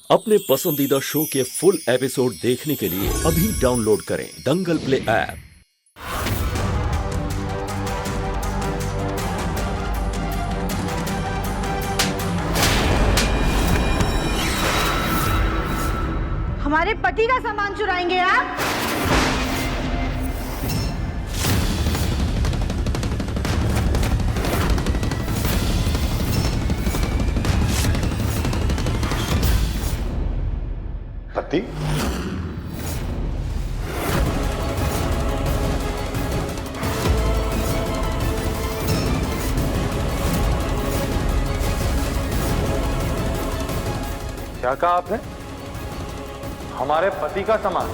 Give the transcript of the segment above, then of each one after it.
अपने पसंदीदा शो के फुल एपिसोड देखने के लिए अभी डाउनलोड करें दंगल प्ले ऐप। हमारे पति का सामान चुराएंगे आप? पति? क्या कहा आपने? हमारे पति का सामान?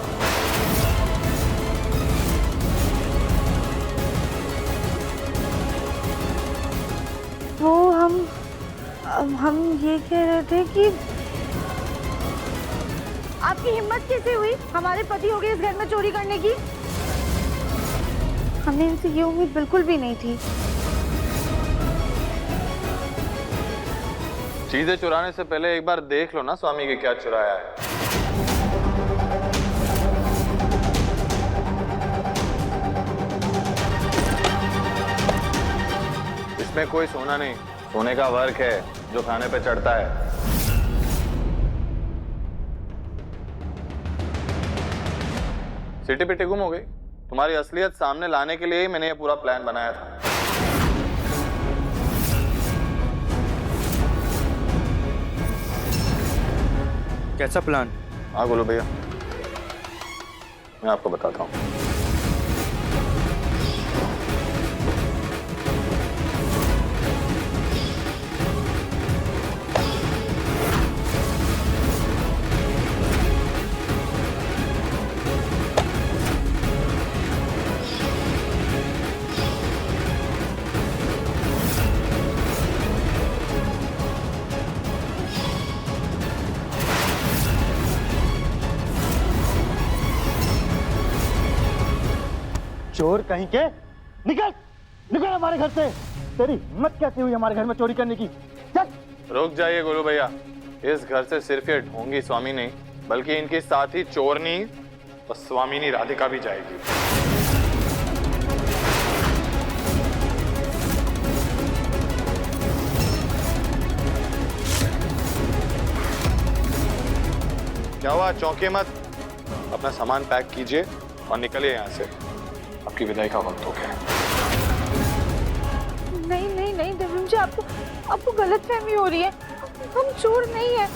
वो हम ये कह रहे थे कि आपकी हिम्मत कैसे हुई हमारे पति हो गए इस घर में चोरी करने की? हमें इनसे ये उम्मीद बिल्कुल भी नहीं थी। चीजें चुराने से पहले एक बार देख लो ना स्वामी के क्या चुराया है। इसमें कोई सोना नहीं, सोने का वर्क है जो खाने पे चढ़ता है। सिटी पिटी गुम हो गई। तुम्हारी असलियत सामने लाने के लिए ही मैंने ये पूरा प्लान बनाया था। कैसा प्लान? हाँ बोलो भैया, मैं आपको बताता हूँ। चोर कहीं के, निकल निकल हमारे घर से। तेरी हिम्मत कैसे हुई हमारे घर में चोरी करने की? चल। रुक जाइए गुरु भैया, इस घर से सिर्फ ये ढोंगी स्वामी नहीं बल्कि इनके साथ ही चोरनी और स्वामिनी राधिका भी जाएगी। क्या हुआ, चौंके मत। अपना सामान पैक कीजिए और निकलिए यहाँ से। आपकी विदाई का वक्त हो गया है। नहीं नहीं नहीं दिव्यम जी, आपको गलतफहमी हो रही है। हम चोर नहीं है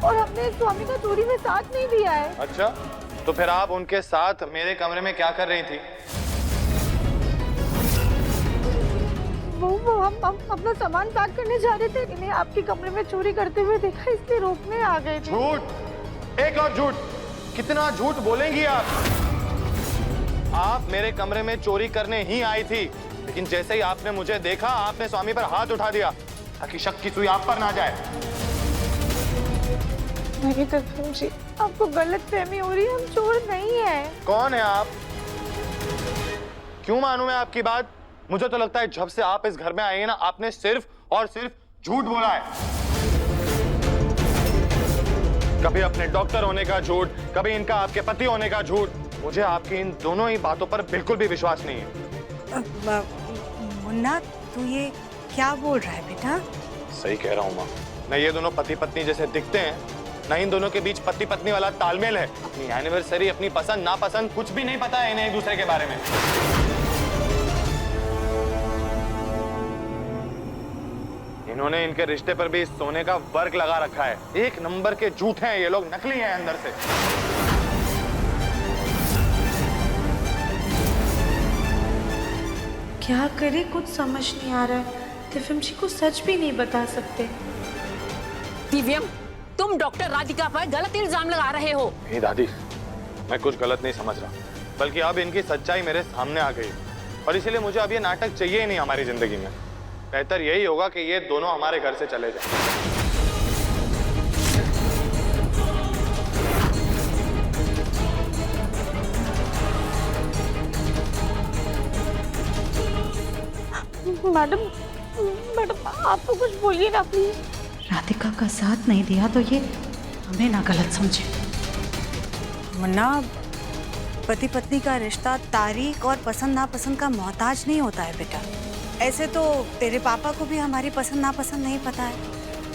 और हमने स्वामी का चोरी में साथ नहीं दिया है। अच्छा, तो फिर आप उनके साथ मेरे कमरे में क्या कर रही थी? वो हम अपना सामान पैक करने जा रहे थे। इन्हें आपके कमरे में चोरी करते हुए देखा, इसलिए रोकने आ गए थे। झूठ, एक और झूठ। कितना झूठ बोलेंगी आप? आप मेरे कमरे में चोरी करने ही आई थी, लेकिन जैसे ही आपने मुझे देखा आपने स्वामी पर हाथ उठा दिया ताकि शक की सुई आप पर ना जाए। नहीं दिव्यम जी, आपको गलतफहमी हो रही है। हम चोर नहीं है। कौन है आप? क्यों मानूं मैं आपकी बात? मुझे तो लगता है जब से आप इस घर में आए हैं ना, आपने सिर्फ और सिर्फ झूठ बोला है। कभी अपने डॉक्टर होने का झूठ, कभी इनका आपके पति होने का झूठ। मुझे आपकी इन दोनों ही बातों पर बिल्कुल भी विश्वास नहीं है। मुन्ना, तू ये क्या बोल रहा है बेटा? सही कह रहा हूँ माँ। न ये दोनों पति पत्नी जैसे दिखते हैं, न इन दोनों के बीच पति पत्नी वाला तालमेल है। अपनी एनिवर्सरी, अपनी पसंद नापसंद कुछ भी नहीं पता है इन्हें एक दूसरे के बारे में। इन्होंने इनके रिश्ते पर भी सोने का वर्क लगा रखा है। एक नंबर के झूठ हैं ये लोग, नकली हैं अंदर से। क्या करे, कुछ समझ नहीं आ रहा है। दिव्यम जी को सच भी नहीं बता सकते। दिव्यम, तुम डॉक्टर राधिका पर गलत इल्जाम लगा रहे हो। नहीं दादी, मैं कुछ गलत नहीं समझ रहा, बल्कि अब इनकी सच्चाई मेरे सामने आ गई और इसीलिए मुझे अब ये नाटक चाहिए ही नहीं हमारी जिंदगी में। बेहतर यही होगा कि ये दोनों हमारे घर से चले जाएं। मैडम, मैडम आपको कुछ बोलिए ना प्लीज। राधिका का साथ नहीं दिया तो ये हमें ना गलत समझे। मुन्ना, पति पत्नी का रिश्ता तारीख और पसंद नापसंद का मोहताज नहीं होता है बेटा। ऐसे तो तेरे पापा को भी हमारी पसंद नापसंद नहीं पता है,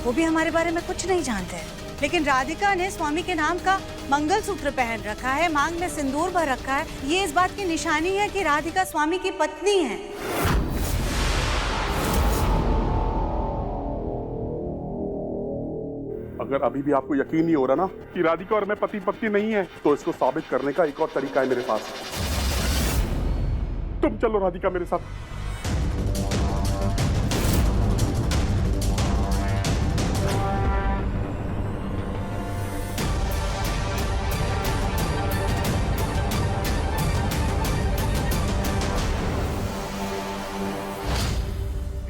वो भी हमारे बारे में कुछ नहीं जानते हैं। लेकिन राधिका ने स्वामी के नाम का मंगलसूत्र पहन रखा है, मांग में सिंदूर भर रखा है। ये इस बात की निशानी है कि राधिका स्वामी की पत्नी है। अगर अभी भी आपको यकीन नहीं हो रहा ना कि राधिका और मैं पति पत्नी नहीं है, तो इसको साबित करने का एक और तरीका है मेरे पास। तुम चलो राधिका मेरे साथ।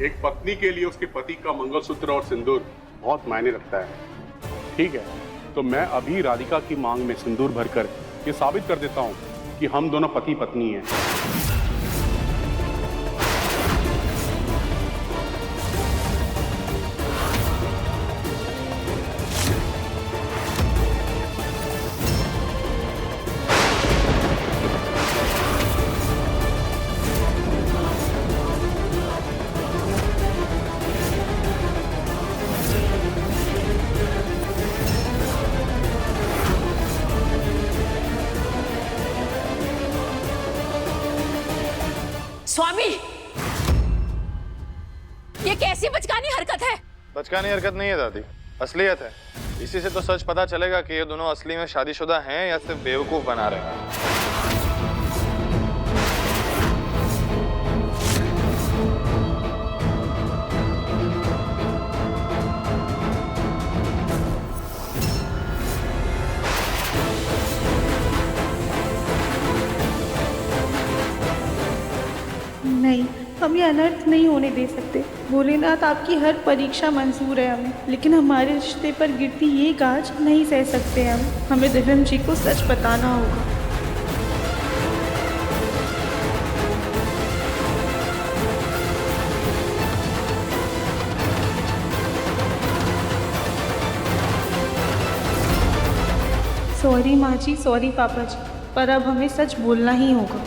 एक पत्नी के लिए उसके पति का मंगलसूत्र और सिंदूर बहुत मायने रखता है। ठीक है, तो मैं अभी राधिका की मांग में सिंदूर भरकर ये साबित कर देता हूं कि हम दोनों पति पत्नी हैं। स्वामी, ये कैसी बचकानी हरकत है? बचकानी हरकत नहीं है दादी, असलियत है। इसी से तो सच पता चलेगा कि ये दोनों असली में शादीशुदा हैं या सिर्फ बेवकूफ बना रहे हैं। नहीं, हम ये अनर्थ नहीं होने दे सकते। भोलेनाथ आपकी हर परीक्षा मंजूर है हमें, लेकिन हमारे रिश्ते पर गिरती ये गाज नहीं सह सकते हम। हमें दिव्यम जी को सच बताना होगा। सॉरी माँ जी, सॉरी पापा जी, पर अब हमें सच बोलना ही होगा।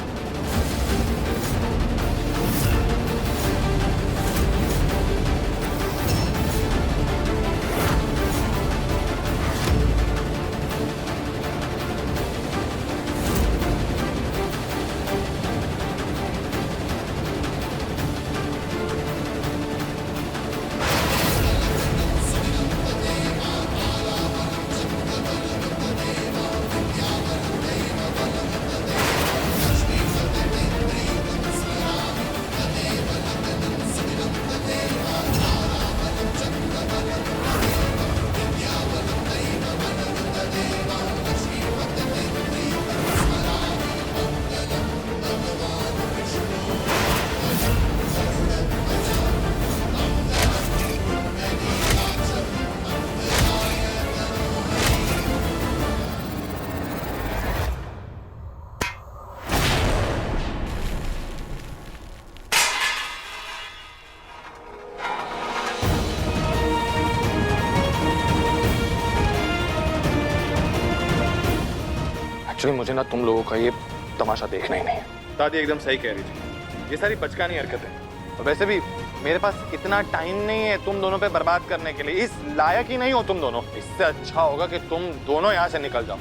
एक्चुअली मुझे ना तुम लोगों का ये तमाशा देखना ही नहीं है। दादी एकदम सही कह रही थी, ये सारी बचकानी हरकत है। और वैसे भी मेरे पास इतना टाइम नहीं है तुम दोनों पे बर्बाद करने के लिए। इस लायक ही नहीं हो तुम दोनों। इससे अच्छा होगा कि तुम दोनों यहाँ से निकल जाओ।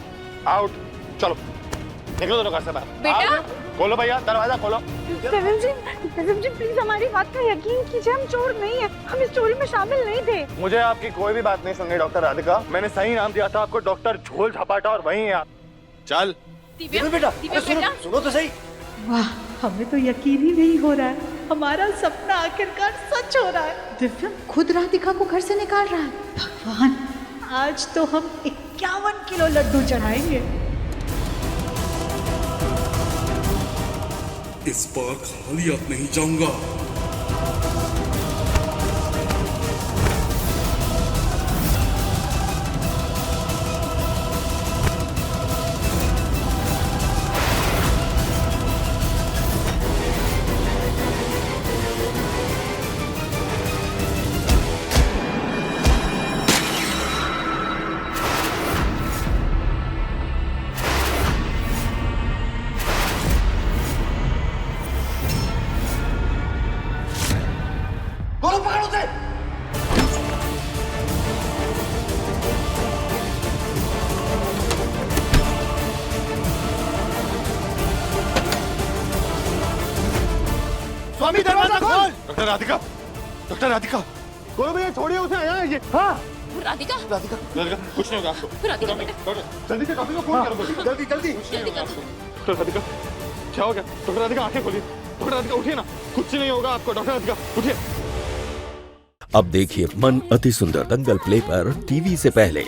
आउट, चलो निकलो दोनों घर से बाहर। बेटा, खोलो भैया, दरवाजा खोलो। दिव्यम जी प्लीज हमारी बात का यकीन कीजिए, हम चोर नहीं है, हम इस चोरी में शामिल नहीं थे। मुझे आपकी कोई भी बात नहीं सुननी डॉक्टर राधिका। मैंने सही नाम दिया था आपको, डॉक्टर झोल झपाटा, और वही है आप। चल बेटा, सुनो तो सही। वाह, हमें तो यकीन ही नहीं हो रहा है, हमारा सपना आखिरकार सच हो रहा है। दिव्यम खुद राधिका को घर से निकाल रहा है। भगवान, आज तो हम 51 किलो लड्डू चढ़ाएंगे। इस बार खाली हाथ नहीं जाऊंगा। डॉक्टर राधिका, डॉक्टर राधिका, कोई भैया छोड़िए उसे, आया है ये। हाँ राधिका, राधिका, राधिका, कुछ नहीं होगा आपको। राधिका बेटा, डॉक्टर, जल्दी से डॉक्टर को फोन करो, जल्दी जल्दी। डॉक्टर राधिका, क्या हो गया? डॉक्टर राधिका आंखें खोलिए। डॉक्टर राधिका उठिए ना, कुछ नहीं होगा आपको। डॉक्टर राधिका उठिए। अब देखिए मन अति सुंदर दंगल प्ले पर टीवी से पहले।